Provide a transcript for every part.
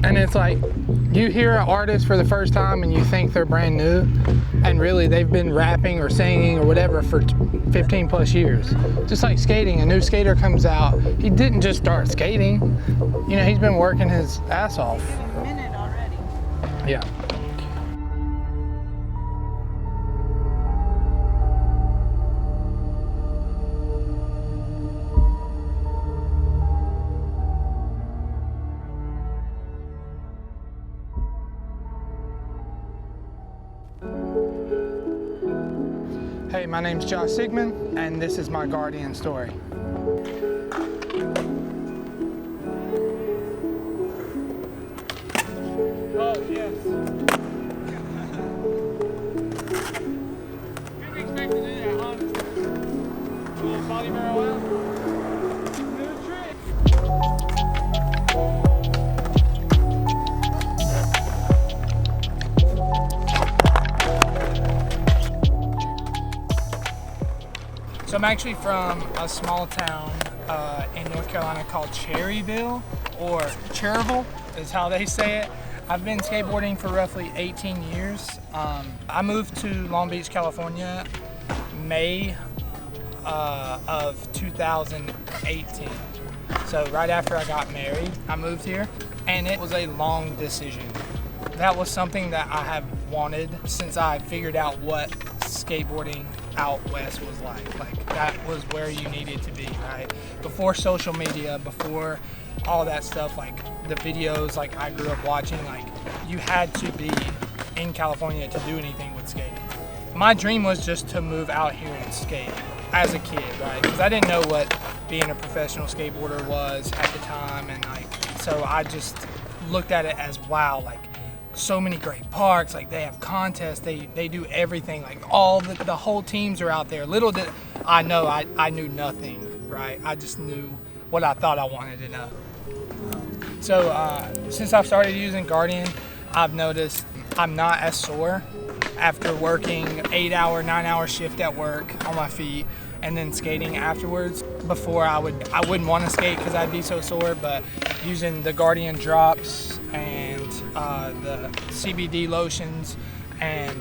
And it's like, you hear an artist for the first time and you think they're brand new, and really they've been rapping or singing or whatever for 15 plus years. Just like skating, a new skater comes out, he didn't just start skating. You know, he's been working his ass off. A minute already. Yeah. Hey, my name's Josh Sigmon, and this is my Guardian story. Oh, yes. Didn't expect to do that, honestly. You want to follow very well? New trick. So I'm actually from a small town in North Carolina called Cherryville, or Cherryville is how they say it. I've been skateboarding for roughly 18 years. I moved to Long Beach, California, May of 2018. So right after I got married, I moved here, and it was a long decision. That was something that I have wanted since I figured out what skateboarding out west was like. Like, that was where you needed to be, right? Before social media, before all that stuff, like the videos like I grew up watching, like you had to be in California to do anything with skating. My dream was just to move out here and skate as a kid, right? Because I didn't know what being a professional skateboarder was at the time, and like, so I just looked at it as, wow, like so many great parks, like they have contests, they do everything, like all the whole teams are out there. Little did I know, I knew nothing, right? I just knew what I thought I wanted to know. So since I've started using Guardian, I've noticed I'm not as sore after working 8-hour, 9-hour shift at work on my feet and then skating afterwards. Before I wouldn't want to skate because I'd be so sore, but using the Guardian drops and the CBD lotions and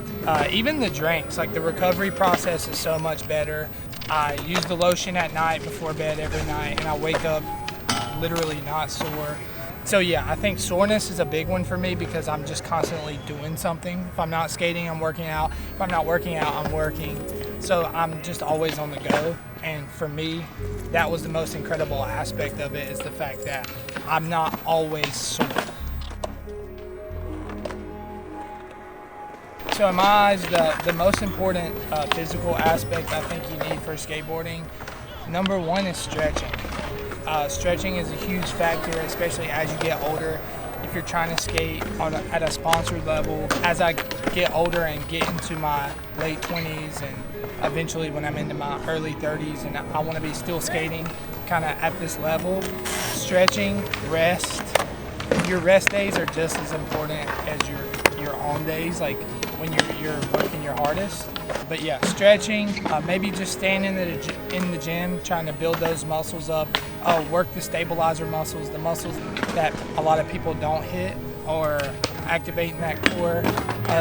even the drinks, like the recovery process is so much better. I use the lotion at night before bed every night, and I wake up literally not sore. So yeah, I think soreness is a big one for me because I'm just constantly doing something. If I'm not skating, I'm working out. If I'm not working out, I'm working. So I'm just always on the go. And for me, that was the most incredible aspect of it, is the fact that I'm not always sore. So in my eyes, the most important physical aspect I think you need for skateboarding, number one is stretching. Stretching is a huge factor, especially as you get older. If you're trying to skate at a sponsored level, as I get older and get into my late 20s and eventually when I'm into my early 30s and I want to be still skating kind of at this level, stretching, rest. Your rest days are just as important as your on days, like when you're working your hardest. But yeah, stretching, maybe just staying in the gym, trying to build those muscles up, work the stabilizer muscles, the muscles that a lot of people don't hit or activating that core.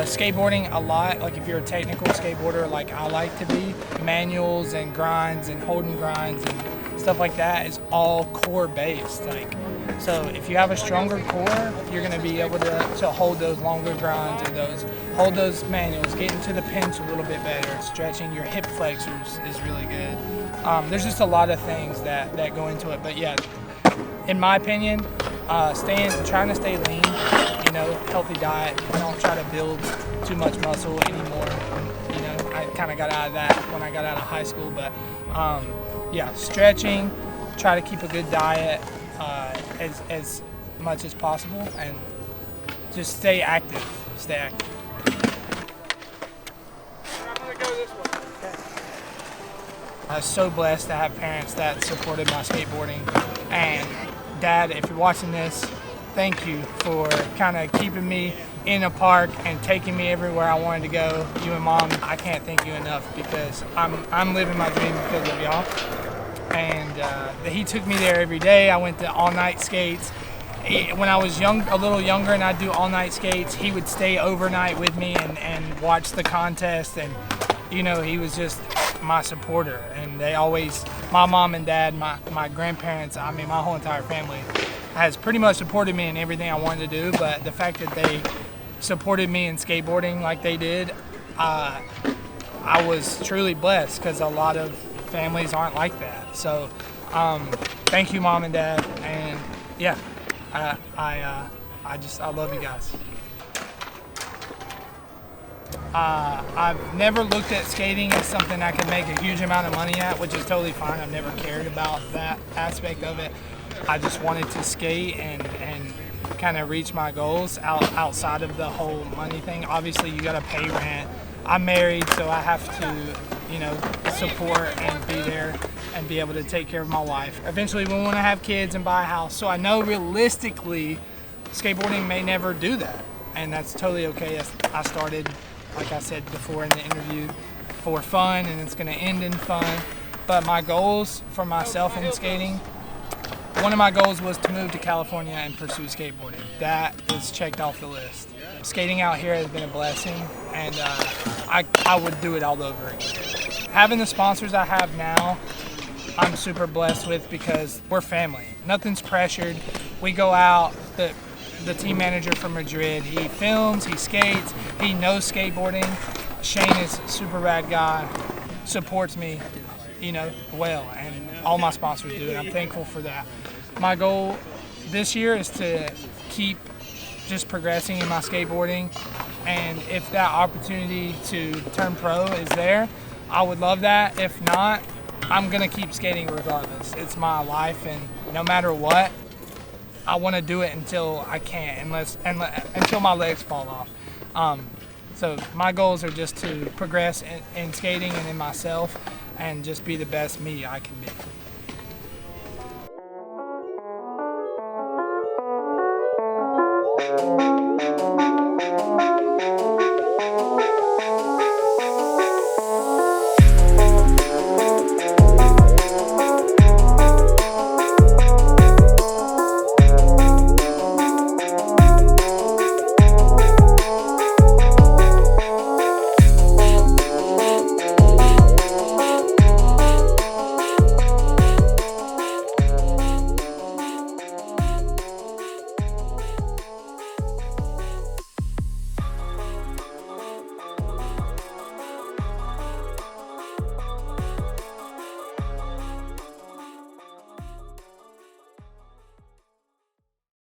Skateboarding a lot, like if you're a technical skateboarder like I like to be, manuals and grinds and holding grinds and stuff like that is all core based. Like, so if you have a stronger core, you're going to be able to hold those longer grinds and hold those manuals, get into the pinch a little bit better. Stretching your hip flexors is really good. There's just a lot of things that go into it. But yeah, in my opinion, trying to stay lean, healthy diet. Don't try to build too much muscle anymore. I kind of got out of that when I got out of high school. But yeah, stretching, try to keep a good diet as much as possible, and just stay active. Stay active. I'm gonna go this way. Okay. I was so blessed to have parents that supported my skateboarding. And Dad, if you're watching this, thank you for kind of keeping me in a park and taking me everywhere I wanted to go. You and Mom, I can't thank you enough because I'm living my dream because of y'all. And he took me there every day. I went to all-night skates. when I was a little younger, and I'd do all-night skates, he would stay overnight with me and watch the contest, and he was just my supporter. And they always, my mom and dad, my grandparents, I mean, my whole entire family has pretty much supported me in everything I wanted to do. But the fact that they supported me in skateboarding like they did, I was truly blessed, because a lot of families aren't like that. So thank you, Mom and Dad, and yeah, I love you guys. I've never looked at skating as something I can make a huge amount of money at, which is totally fine. I've never cared about that aspect of it. I just wanted to skate and kind of reach my goals outside of the whole money thing. Obviously, you got to pay rent. I'm married, so I have to, support and be there and be able to take care of my wife. Eventually, we want to have kids and buy a house. So I know realistically, skateboarding may never do that, and that's totally okay. I started, like I said before in the interview, for fun, and it's going to end in fun. But my goals for myself in skating, one of my goals was to move to California and pursue skateboarding. That is checked off the list. Skating out here has been a blessing, and I would do it all over again. Having the sponsors I have now, I'm super blessed with, because we're family. Nothing's pressured. We go out, the team manager from Madrid, he films, he skates, he knows skateboarding. Shane is a super rad guy, supports me, well, and all my sponsors do, and I'm thankful for that. My goal this year is to keep just progressing in my skateboarding, and if that opportunity to turn pro is there, I would love that. If not, I'm gonna keep skating regardless. It's my life, and no matter what, I want to do it until I can't, until my legs fall off. So my goals are just to progress in skating and in myself, and just be the best me I can be.